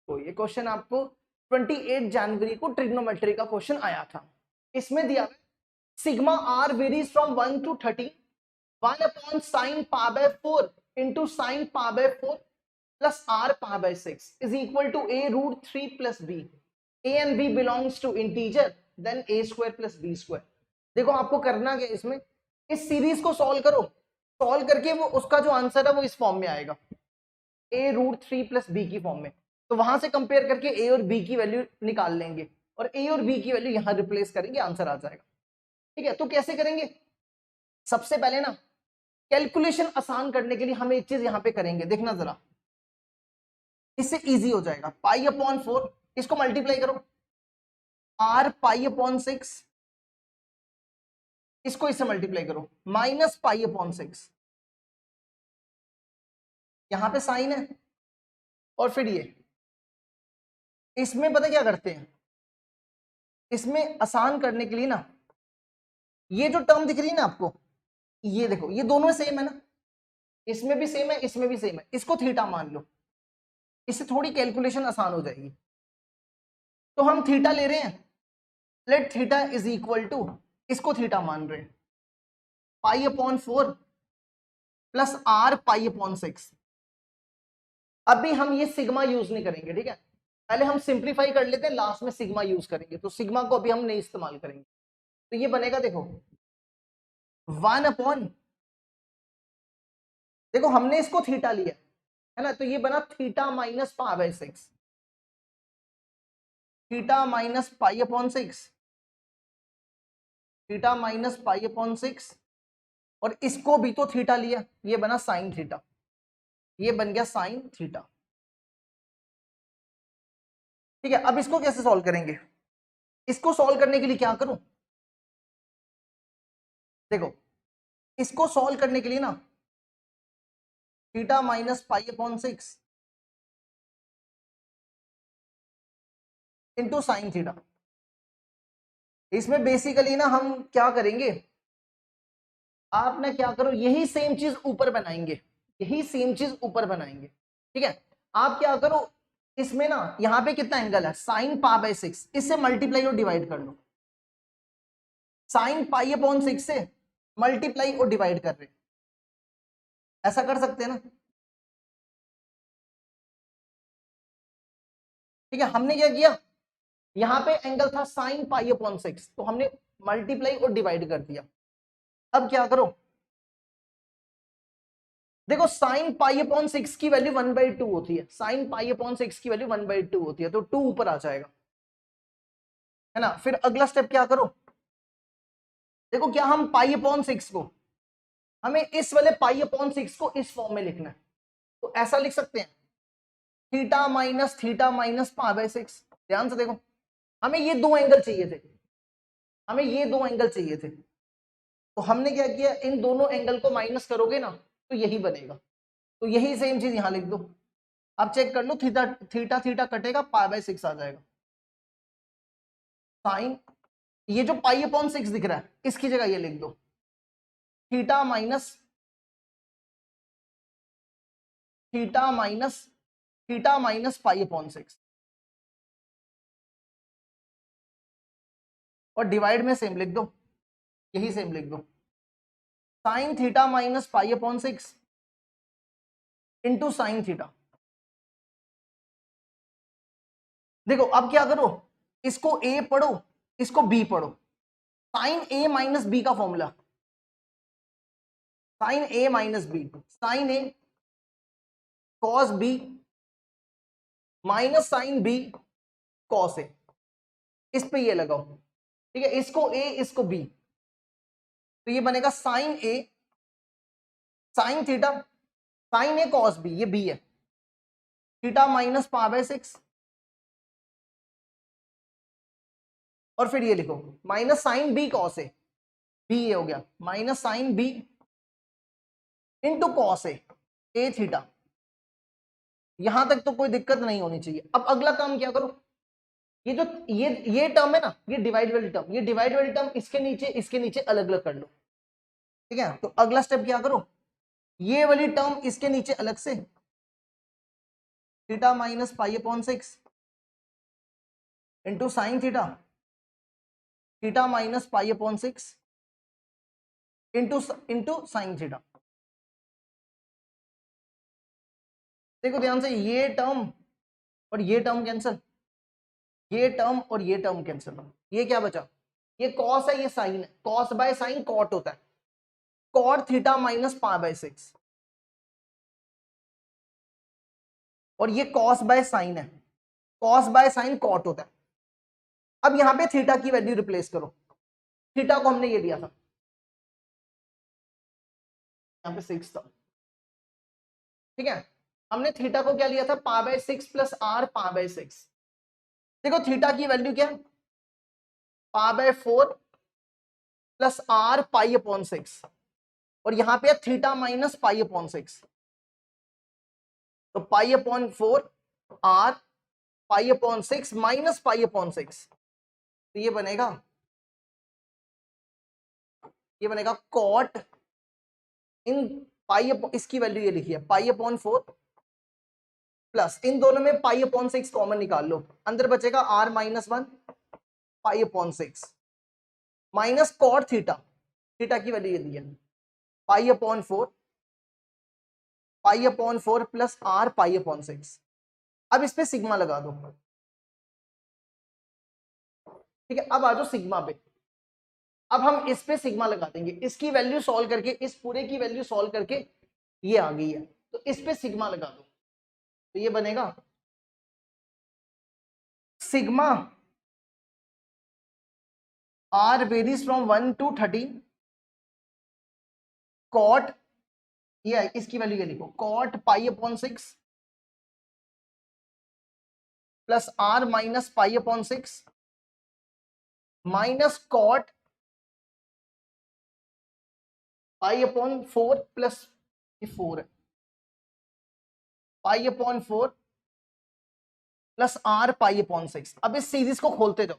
तो ये क्वेश्चन आपको 28 जनवरी को ट्रिग्नोमेट्री का क्वेश्चन आया था। इसमें दिया sigma r varies from 1 to 30 1 upon sin pi by 4 into sin pi by 4 plus r pi by 6 is equal to a root 3 plus b. a and b belongs to integer, then a square plus b square. देखो आपको करना क्या इसमें, इस series को solve करो, solve करके वो उसका जो आंसर है वो इस फॉर्म में आएगा, a रूट 3 प्लस b की फॉर्म में। तो वहां से कंपेयर करके a और b की वैल्यू निकाल लेंगे और a और b की वैल्यू यहां रिप्लेस करेंगे, आंसर आ जाएगा। ठीक है, तो कैसे करेंगे, सबसे पहले ना कैलकुलेशन आसान करने के लिए हम एक चीज यहां पे करेंगे, देखना जरा, इससे इजी हो जाएगा। पाई अपॉन 4 इसको मल्टीप्लाई करो, r पाई अपॉन 6 इसको इससे मल्टीप्लाई करो, माइनस पाई अपॉन 6, यहां पे साइन है, और फिर ये इसमें पता क्या करते हैं, इसमें आसान करने के लिए ना ये जो टर्म दिख रही है ना आपको, ये देखो ये दोनों सेम है ना, इसमें भी सेम है इसमें भी सेम है, इसको थीटा मान लो, इससे थोड़ी कैलकुलेशन आसान हो जाएगी। तो हम थीटा ले रहे हैं, let theta is equal to, इसको थीटा मान रहे हैं, pi upon 4 plus r pi upon 6। अभी हम ये सिग्मा यूज नहीं करेंगे, ठीक है, पहले हम सिंप्लीफाई कर लेते हैं, लास्ट में सिग्मा यूज करेंगे, तो सिग्मा को अभी हम नहीं इस्तेमाल करेंगे। तो ये बनेगा देखो 1 अपॉन, देखो हमने इसको थीटा लिया है ना, तो ये बना theta minus pi by 6, theta minus pi upon 6, theta minus pi upon 6, और इसको भी तो थीटा लिया, ये बना साइन थीटा, ये बन गया साइन थीटा। ठीक है, अब इसको कैसे सॉल्व करेंगे, इसको सॉल्व करने के लिए क्या करूं, देखो इसको सॉल्व करने के लिए ना theta minus pi upon 6 into sine theta, इसमें बेसिकली ना हम क्या करेंगे, आप ना क्या करो, यही सेम चीज ऊपर बनाएंगे, यही सेम चीज ऊपर बनाएंगे। ठीक है, आप क्या करो, इसमें ना यहां पे कितना एंगल है, साइन पाई बाय 6, इससे मल्टीप्लाई और डिवाइड कर लो, साइन पाई अपॉन 6 से मल्टीप्लाई और डिवाइड कर रहे हैं, ऐसा कर सकते हैं ना। ठीक है, हमने क्या किया, यहां पे एंगल था साइन पाई अपॉन 6, तो हमने मल्टीप्लाई और डिवाइड कर दिया। अब क्या करो, देखो साइन पाई अपॉन 6 की वैल्यू 1/2 होती है, साइन पाई अपॉन 6 की वैल्यू 1/2 होती है, तो 2 ऊपर आ जाएगा, है ना। फिर अगला स्टेप क्या करो, देखो क्या हम पाई अपॉन 6 को, हमें इस वाले पाई अपॉन 6 को इस फॉर्म में लिखना है, तो ऐसा लिख सकते हैं थीटा माइनस पाई बाय 6। ध्यान से देखो, हमें ये दो एंगल चाहिए थे, हमें ये दो एंगल चाहिए थे, तो हमने क्या किया, इन दोनों एंगल को माइनस करोगे ना तो यही बनेगा, तो यही सेम चीज यहां लिख दो। अब चेक कर लो, थीटा थीटा थीटा कटेगा, पाई बाय 6 आ जाएगा, साइन, ये जो पाई अपॉन 6 दिख रहा है इसकी जगह ये लिख दो theta minus theta minus theta minus pi upon 6, और डिवाइड में सेम लिख दो, यही सेम लिख दो, sine theta minus pi upon 6 into sine theta. देखो अब क्या करो, इसको ए पढ़ो इसको बी पढ़ो, साइन ए माइनस बी का formula, sine A minus B, sine A cos B minus sine B cos A, इस पे ये लगाओ। ठीक है, इसको ए इसको बी, तो ये बनेगा sine A sine theta, sine A cos B, ये बी है, थीटा माइनस पाई बाय 6, और फिर ये लिखो minus sine B cos A, B ये हो गया minus sine B into cos A theta. यहां तक तो कोई दिक्कत नहीं होनी चाहिए। अब अगला काम क्या करो, ये जो ये टर्म है ना, ये डिवाइड वाली टर्म, ये डिवाइड वाली टर्म इसके नीचे अलग अलग कर लो। ठीक है, तो अगला स्टेप क्या करो, ये वाली टर्म इसके नीचे अलग से, theta minus pi upon 6 into sine theta, theta minus pi upon 6 into into sine theta. देखो ध्यान से, ये टर्म और ये टर्म कैंसिल, ये टर्म और ये टर्म कैंसिल, ये क्या बचा, ये कॉस है, ये साइन है, कॉस बाय साइन कॉट होता है, cot theta minus pi by 6, और ये कॉस बाय साइन है, कॉस बाय साइन कॉट होता है। अब यहां पे थीटा की वैल्यू रिप्लेस करो, थीटा को हमने ये दिया था, यहाँ पे 6 था, ठीक है, हमने थीटा को क्या लिया था, pi by 6 plus r pi by 6। देखो थीटा की वैल्यू क्या, pi by 4 plus r pi upon 6, और यहां पे थीटा माइनस पाई अपॉन 6, तो pi upon 4 r pi upon 6 minus pi upon 6, तो ये बनेगा कॉट इन पाई, इसकी वैल्यू ये लिखी है पाई अपॉन 4 प्लस, इन दोनों में पाई अपॉन 6 कॉमन निकाल लो, अंदर बचेगा r minus 1 pi upon 6 minus cot theta, theta की वैल्यू ये दी है pi upon 4 plus r pi upon 6। अब इस पे सिग्मा लगा दो, ठीक है, अब आ जाओ सिग्मा पे। अब हम इस पे सिग्मा लगा देंगे, इसकी वैल्यू सॉल्व करके, इस पूरे की वैल्यू सॉल्व करके ये आ गई है, तो इस पे सिग्मा लगा दो, तो ये बनेगा sigma r varies from 1 to 13 cot, ये इसकी वैल्यू ये लिखो, cot pi upon 6 plus r minus pi upon 6 minus cot pi upon 4 plus, ये 4 है, pi upon 4 plus r pi upon 6। अब इस सीरीज को खोलते जाओ,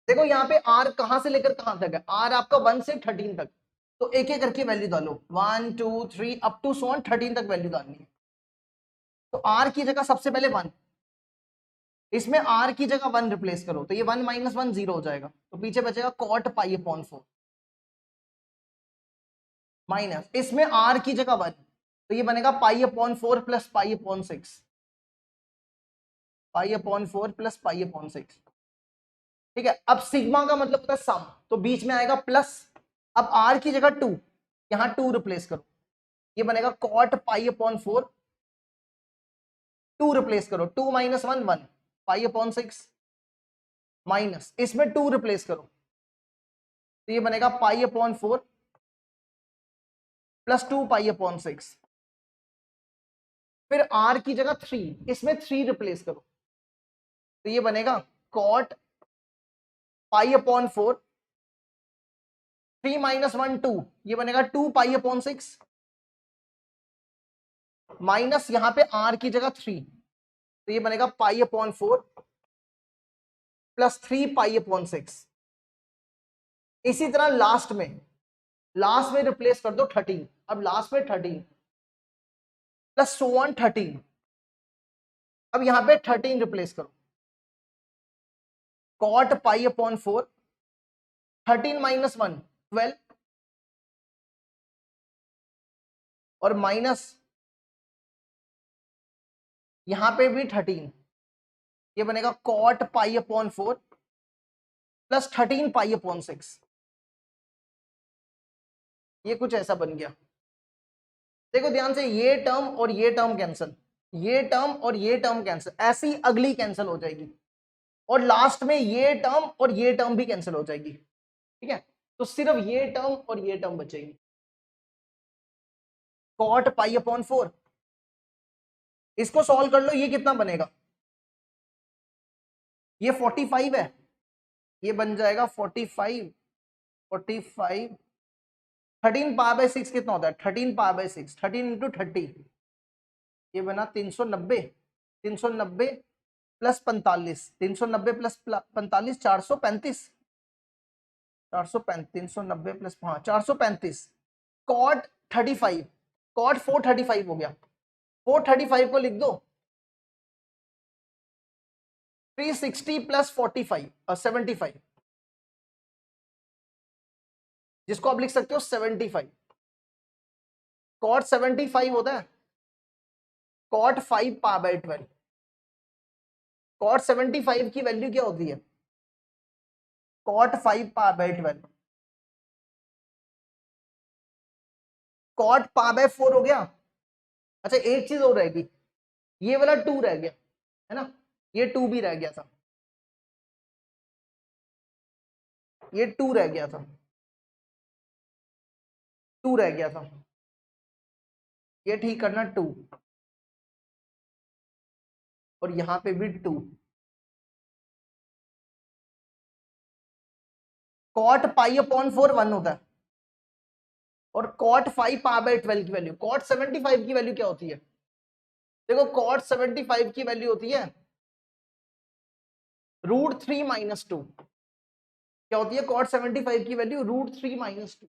देखो यहाँ पे आर कहां से लेकर कहां तक है, आर आपका 1 से 13 तक, तो एक एक करके वैल्यू डालो, 1 2 3 अप टू सो ऑन 13 तक वैल्यू डालनी है। तो आर की जगह सबसे पहले 1, इसमें आर की जगह 1 रिप्लेस करो, तो ये 1 माइनस 1 0 हो जाएगा, तो पीछे बचेगा कॉट पाई अपॉन 4 माइनस, इसमें आर की जगह 1, तो ये बनेगा पाई अपॉन 4 प्लस पाई अपॉन 6, पाई अपॉन 4 प्लस पाई अपॉन 6, ठीक है। अब सिग्मा का मतलब होता है सम, तो बीच में आएगा प्लस, अब आर की जगह 2, यहां 2 रिप्लेस करो, ये बनेगा कॉट पाई अपॉन 4, 2 रिप्लेस करो, 2 माइनस 1 1 पाई अपॉन 6 माइनस, इसमें 2 रिप्लेस करो, तो ये बनेगा पाई अपॉन 4 प्लस 2 पाई अपॉन 6, फिर आर की जगह 3, इसमें 3 रिप्लेस करो, तो ये बनेगा कॉट पाई अपॉन 4, 3 माइनस 1 2, ये बनेगा 2 पाई अपॉन 6 माइनस, यहां पे आर की जगह 3, तो ये बनेगा पाई अपॉन 4 प्लस 3 पाई अपॉन 6। इसी तरह लास्ट में रिप्लेस कर दो 13, अब लास्ट में 13 प्लस सो ऑन 13, अब यहां पे 13 रिप्लेस करो, कॉट पाई अपॉन 4, 13 माइनस 1 12, और माइनस यहां पे भी 13, ये बनेगा cot pi upon 4 plus 13 pi upon 6, ये कुछ ऐसा बन गया। देखो ध्यान से, ये टर्म और ये टर्म कैंसिल, ये टर्म और ये टर्म कैंसिल, ऐसी अगली कैंसिल हो जाएगी, और लास्ट में ये टर्म और ये टर्म भी कैंसिल हो जाएगी, ठीक है, तो सिर्फ ये टर्म और ये टर्म बचेगी, कॉट पाई अपॉन 4, इसको सॉल्व कर लो, ये कितना बनेगा, ये 45 है, ये बन जाएगा 45, 13 पाई बाय 6 कितना होता है, 13 पाई बाय 6, 13 इंटू 30, ये बना 390, 390 प्लस 45, 390 प्लस 45 435, 435 390 प्लस, हाँ 435, कॉट 35, कॉट 435 हो गया, 435 को लिख दो 360 प्लस 45 75, जिसको आप लिख सकते हो 75। कॉट 75 होता है कॉट 5 पा बाय 12। कॉट 75 की वैल्यू क्या होती है? कॉट 5 पा बाय 12। कॉट पा बाय 4 हो गया। अच्छा एक चीज और रहेगी, ये वाला 2 रह गया है ना, ये 2 भी रह गया था, ये 2 रह गया था, 2 रह गया था, ये ठीक करना 2, और यहां पे भी 2। कॉट पाई अपॉन 4 1 होता है, और कॉट 5 पा बाय 12 की वैल्यू, कॉट 75 की वैल्यू क्या होती है? देखो कॉट 75 की वैल्यू होती है √3 माइनस 2। क्या होती है कॉट 75 की वैल्यू? √3 माइनस 2।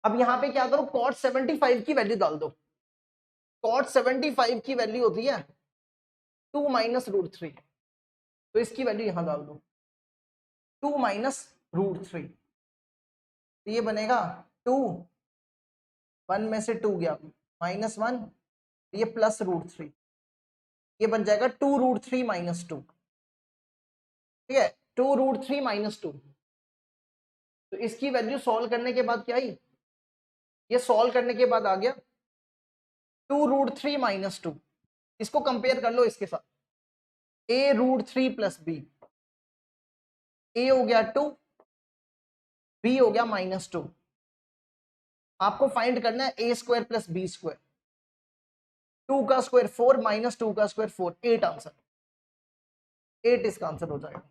अब यहां पे क्या करो, कॉट 75 की वैल्यू डाल दो। कॉट 75 की वैल्यू होती है 2 माइनस √3, तो इसकी वैल्यू यहां डाल दो 2 माइनस √3, तो ये बनेगा 2, 1 में से 2 गया, -1, ये प्लस √3, ये बन जाएगा 2√3 माइनस 2। ठीक है 2√3 माइनस 2। तो इसकी वैल्यू सॉल्व करने के बाद क्या आई? ये सॉल्व करने के बाद आ गया 2√3 माइनस 2। इसको कंपेयर कर लो इसके साथ, a√3 प्लस बी। ए हो गया 2, बी हो गया -2। आपको फाइंड करना है a² प्लस b²। 2 का स्क्वायर 4, -2 का स्क्वायर 4, 8 आंसर, 8 इसका आंसर हो जाएगा।